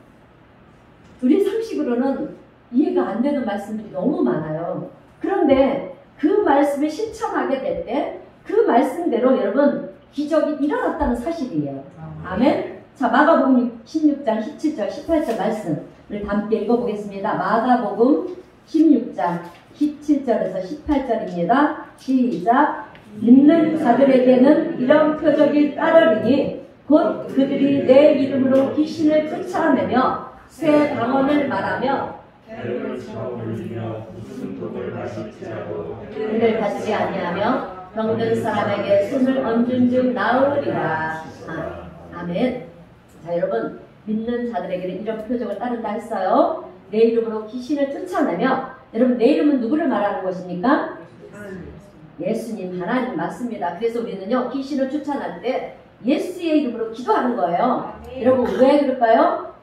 우리 상식으로는 이해가 안 되는 말씀들이 너무 많아요. 그런데 그 말씀을 실천하게 될 때 그 말씀대로 여러분 기적이 일어났다는 사실이에요. 아멘. 자, 마가복음 16장 17절 18절 말씀을 함께 읽어보겠습니다. 마가복음 16장 17절에서 18절입니다. 시작. 믿는 자들에게는 이런 표적이 따르리니 곧 그들이 내 이름으로 귀신을 쫓아내며 새 방언을 말하며 배를 쳐 올리며 무슨 독을 마실지라도 그를 받지 아니하며 병든 사람에게 손을 얹은 즉 나으리라. 아멘. 자, 여러분, 믿는 자들에게는 이런 표적을 따른다 했어요. 내 이름으로 귀신을 쫓아내며, 여러분, 내 이름은 누구를 말하는 것입니까? 예수님, 하나님 맞습니다. 그래서 우리는요, 귀신을 쫓아낼 때 예수의 이름으로 기도하는 거예요. 여러분, 왜 그럴까요?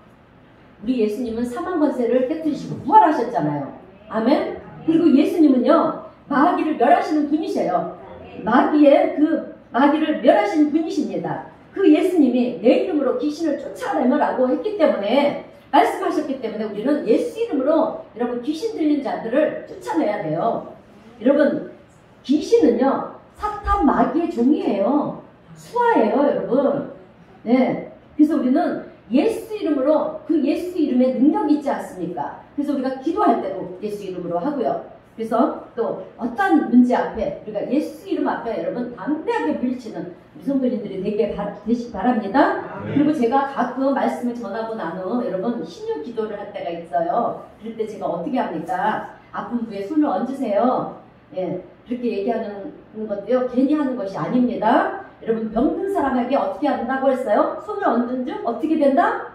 우리 예수님은 사망 권세를 깨뜨리시고 부활하셨잖아요. 아멘. 그리고 예수님은요, 마귀를 멸하시는 분이세요. 마귀를 멸하시는 분이십니다. 그 예수님이 내 이름으로 귀신을 쫓아내라고 했기 때문에, 말씀하셨기 때문에 우리는 예수 이름으로 여러분 귀신 들린 자들을 쫓아내야 돼요. 여러분, 귀신은요, 사탄 마귀의 종이에요. 수하예요, 여러분. 네. 그래서 우리는 예수 이름으로, 그 예수 이름에 능력이 있지 않습니까? 그래서 우리가 기도할 때도 예수 이름으로 하고요. 그래서 또 어떤 문제 앞에 우리가 예수 이름 앞에 여러분 담대하게 물리치는 우리 성도님들이 되시기 바랍니다. 그리고 제가 가끔 말씀을 전하고 난 후 여러분 신유 기도를 할 때가 있어요. 그럴 때 제가 어떻게 합니까? 아픈 부에 손을 얹으세요. 그렇게 얘기하는 것도요, 괜히 하는 것이 아닙니다. 여러분, 병든 사람에게 어떻게 한다고 했어요? 손을 얹은 즉 어떻게 된다?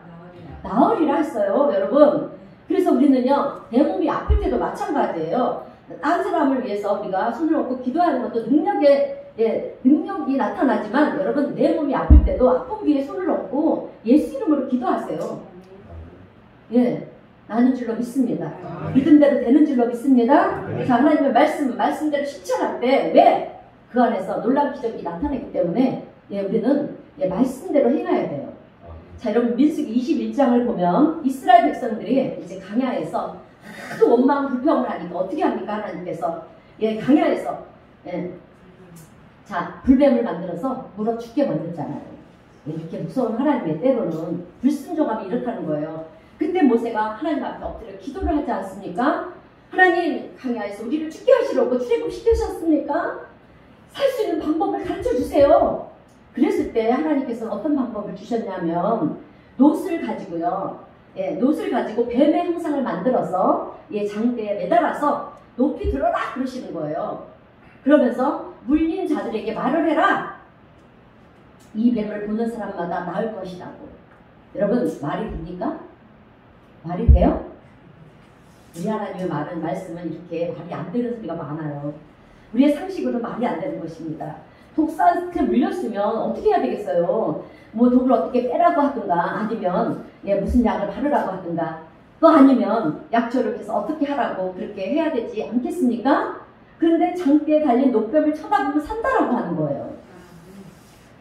나으리라 했어요, 여러분. 그래서 우리는요, 내 몸이 아플 때도 마찬가지예요. 딴 사람을 위해서 우리가 손을 얹고 기도하는 것도 능력이 나타나지만 여러분 내 몸이 아플 때도 아픈 위에 손을 얹고 예수 이름으로 기도하세요. 예, 나는 줄로 믿습니다. 믿음대로 되는 줄로 믿습니다. 자, 하나님의 말씀대로 실천할 때 왜? 그 안에서 놀라운 기적이 나타나기 때문에 우리는 말씀대로 행해야 돼요. 자, 여러분 민수기 21장을 보면 이스라엘 백성들이 이제 강야에서 하도 원망 불평을 하니까 어떻게 합니까? 하나님께서 강야에서 자, 불뱀을 만들어서 물어 죽게 만들잖아요. 이렇게 무서운 하나님의 때로는 불순종함이 이렇다는 거예요. 그때 모세가 하나님 앞에 엎드려 기도를 하지 않습니까? 하나님, 강야에서 우리를 죽게 하시려고 출애굽시키셨습니까? 살 수 있는 방법을 가르쳐 주세요. 그랬을 때 하나님께서는 어떤 방법을 주셨냐면 놋을 가지고요. 놋을 가지고 뱀의 형상을 만들어서 장대에 매달아서 높이 들어라 그러시는 거예요. 그러면서 물린 자들에게 말을 해라. 이 뱀을 보는 사람마다 나을 것이라고. 여러분 말이 됩니까? 말이 돼요? 우리 하나님의 말씀은 이렇게 말이 안 되는 소리가 많아요. 우리의 상식으로 말이 안 되는 것입니다. 독사한테 물렸으면 어떻게 해야 되겠어요? 뭐 독을 어떻게 빼라고 하든가 아니면 무슨 약을 바르라고 하든가 또 아니면 약초를 해서 어떻게 하라고 그렇게 해야 되지 않겠습니까? 그런데 장대에 달린 놋뱀을 쳐다보면 산다라고 하는 거예요.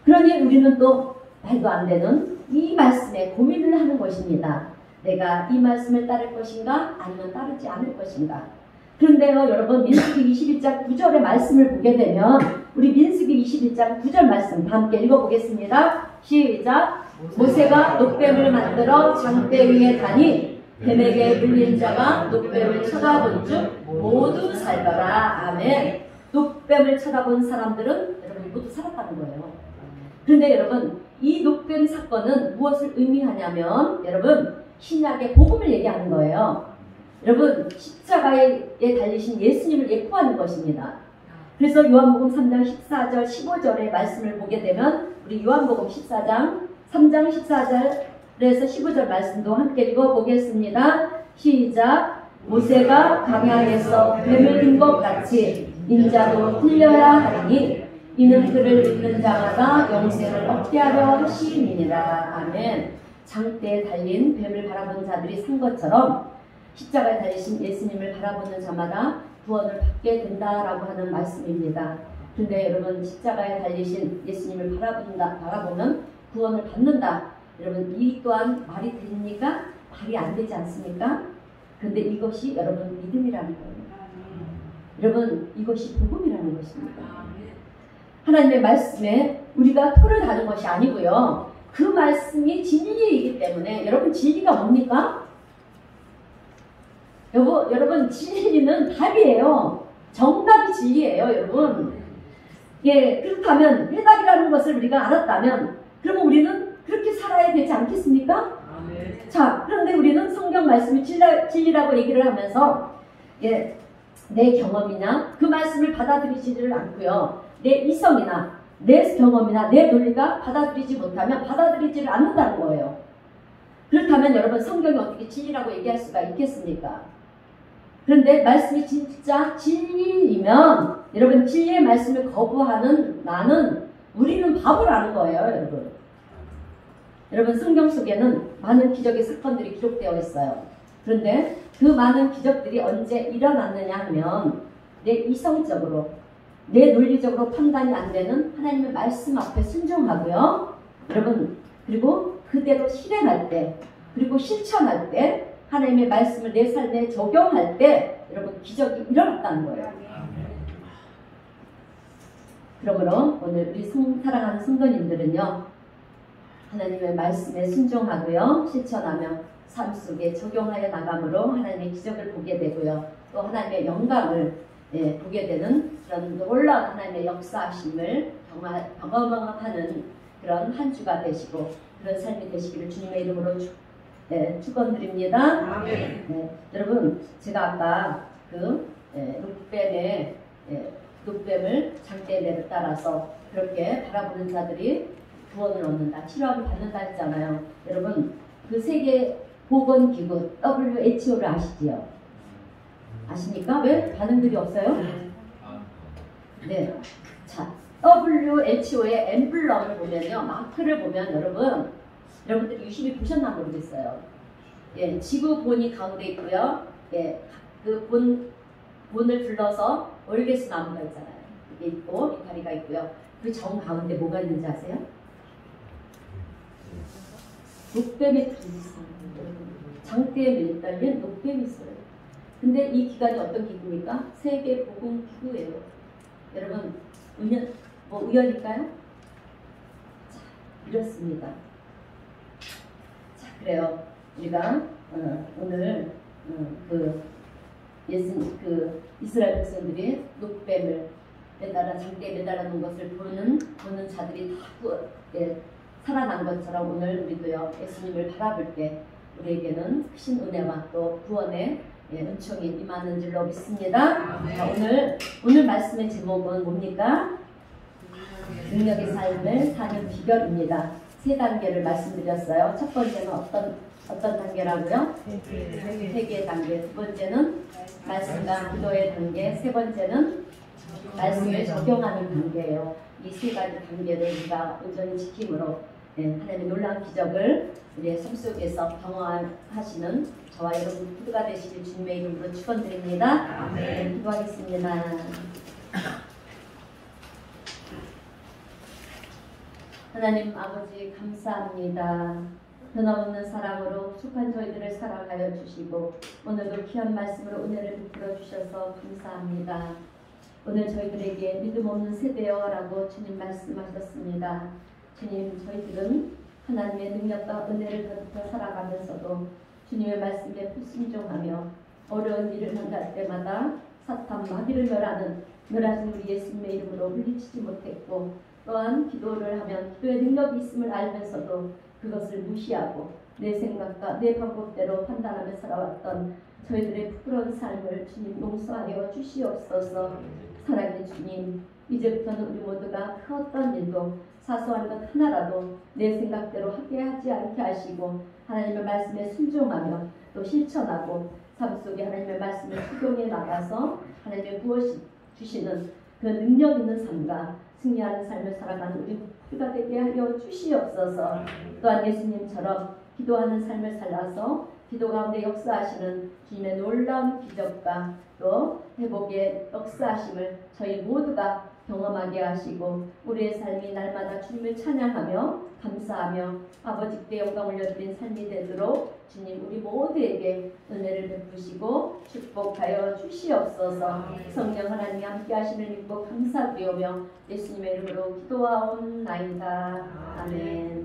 그러니 우리는 또 말도 안 되는 이 말씀에 고민을 하는 것입니다. 내가 이 말씀을 따를 것인가 아니면 따르지 않을 것인가. 그런데요 여러분 민수기 21장 9절의 말씀을 보게 되면 우리 민수기 21장 9절 말씀 다 함께 읽어보겠습니다. 시작. 모세가 놋뱀을 만들어 장대 위에 다니 뱀에게 물린 자가 놋뱀을 쳐다본 즉 모두 살더라. 아멘. 놋뱀을 쳐다본 사람들은 여러분 모두 살았다는 거예요. 그런데 여러분 이 놋뱀 사건은 무엇을 의미하냐면 여러분 신약의 복음을 얘기하는 거예요. 여러분 십자가에 달리신 예수님을 예표하는 것입니다. 그래서 요한복음 3장 14절 15절의 말씀을 보게 되면 우리 요한복음 14장 3장 14절에서 15절 말씀도 함께 읽어보겠습니다. 시작. 모세가 강야에서 뱀을 든 것 같이 인자도 틀려야 하리니 이는 그를 믿는 자마다 영생을 얻게 하려 하심이니라. 아멘. 장대에 달린 뱀을 바라본 자들이 산 것처럼 십자가에 달리신 예수님을 바라보는 자마다 구원을 받게 된다라고 하는 말씀입니다. 근데 여러분 십자가에 달리신 예수님을 바라보면 구원을 받는다. 여러분 이 또한 말이 됩니까? 말이 안 되지 않습니까? 근데 이것이 여러분 믿음이라는 거예요. 여러분 이것이 복음이라는 것입니다. 하나님의 말씀에 우리가 토를 다는 것이 아니고요. 그 말씀이 진리이기 때문에 여러분 진리가 뭡니까? 여러분 진리는 답이에요. 정답이 진리예요, 여러분. 그렇다면 해답이라는 것을 우리가 알았다면 그러면 우리는 그렇게 살아야 되지 않겠습니까? 자, 그런데 우리는 성경 말씀이 진리라고 얘기를 하면서 내 경험이나 그 말씀을 받아들이지를 않고요. 내 이성이나 내 경험이나 내 논리가 받아들이지 못하면 받아들이지를 않는다는 거예요. 그렇다면 여러분 성경이 어떻게 진리라고 얘기할 수가 있겠습니까? 그런데 말씀이 진짜 진리이면 여러분 진리의 말씀을 거부하는 우리는 바보라는 거예요, 여러분. 여러분 성경 속에는 많은 기적의 사건들이 기록되어 있어요. 그런데 그 많은 기적들이 언제 일어났느냐 하면 내 이성적으로 내 논리적으로 판단이 안 되는 하나님의 말씀 앞에 순종하고요. 여러분 그리고 그대로 실행할 때 그리고 실천할 때 하나님의 말씀을 내 삶에 적용할 때 여러분 기적이 일어났다는 거예요. 그러므로 오늘 우리 사랑하는 성도님들은요. 하나님의 말씀에 순종하고요. 실천하며 삶 속에 적용하여 나감으로 하나님의 기적을 보게 되고요. 또 하나님의 영광을 보게 되는 그런 놀라운 하나님의 역사하심을 경험하는 그런 한 주가 되시고 그런 삶이 되시기를 주님의 이름으로 축원드립니다. 여러분 제가 아까 그 놋뱀을 장대에 따라서 그렇게 바라보는 자들이 구원을 얻는다, 치료함을 받는다 했잖아요. 여러분 그 세계 보건기구 WHO를 아시지요? 아십니까? 왜 반응들이 없어요? 네. 자, WHO의 엠블럼을 보면요, 마크를 보면 여러분들 유심히 보셨나 모르겠어요. 예, 지구 본이 가운데 있고요. 예, 그 본을 둘러서 월계수 나무가 있잖아요. 이게 있고 이파리가 있고요. 그 정 가운데 뭐가 있는지 아세요? 녹뱀이 들어있어요. 장대에 매달린 녹뱀이 있어요. 근데 이 기관이 어떤 기구입니까? 세계보건기구예요. 여러분, 우연일까요? 자, 이렇습니다. 자, 그래요. 우리가 오늘 이스라엘 백성들이 녹뱀을 장대에 매달아 놓은 것을 보는 자들이 다 살아난 것처럼 오늘 우리도요, 예수님을 바라볼 때 우리에게는 크신 은혜와 또 구원의 은총이 임하는 줄로 믿습니다. 자, 오늘 말씀의 제목은 뭡니까? 능력의 삶을 사는 비결입니다. 세 단계를 말씀드렸어요. 첫 번째는 어떤 단계라고요? 회개의 단계. 두 번째는 말씀과 기도의 단계. 세 번째는 말씀을 적용하는 단계예요. 이 세 가지 단계를 우리가 온전히 지킴으로 하나님의 놀라운 기적을 우리의 삶 속에서 경험하시는 저와 여러분 모두가 되시길 주님의 이름으로 축원드립니다. 네, 기도하겠습니다. 하나님 아버지 감사합니다. 변함없는 사랑으로 부족한 저희들을 사랑하여 주시고 오늘도 귀한 말씀으로 은혜를 베풀어 주셔서 감사합니다. 오늘 저희들에게 믿음 없는 세대여라고 주님 말씀하셨습니다. 주님, 저희들은 하나님의 능력과 은혜를 더 살아가면서도 주님의 말씀에 불순종하며 어려운 일을 만날 때마다 사탄 마귀를 멸하신 우리 예수님의 이름으로 물리치지 못했고, 또한 기도를 하면 기도의 능력이 있음을 알면서도 그것을 무시하고 내 생각과 내 방법대로 판단하며 살아왔던 저희들의 부끄러운 삶을 주님 용서하여 주시옵소서. 사랑의 주님, 이제부터는 우리 모두가 그 어떤 일도 사소한 것 하나라도 내 생각대로 하게 하지 않게 하시고 하나님의 말씀에 순종하며 또 실천하고 삶 속에 하나님의 말씀을 적용해 나가서 하나님의 무엇이 주시는 그 능력 있는 삶과 승리하는 삶을 살아가는 우리 모두가 되게 하여 주시옵소서. 또한 예수님처럼 기도하는 삶을 살아서 기도 가운데 역사하시는 주님의 놀라운 기적과 또 회복의 역사하심을 저희 모두가 경험하게 하시고 우리의 삶이 날마다 주님을 찬양하며 감사하며 아버지께 영광 올려드린 삶이 되도록 주님 우리 모두에게 은혜를 베푸시고 축복하여 주시옵소서. 성령 하나님 함께 하심을 믿고 감사드리오며 예수님의 이름으로 기도하옵나이다. 아멘.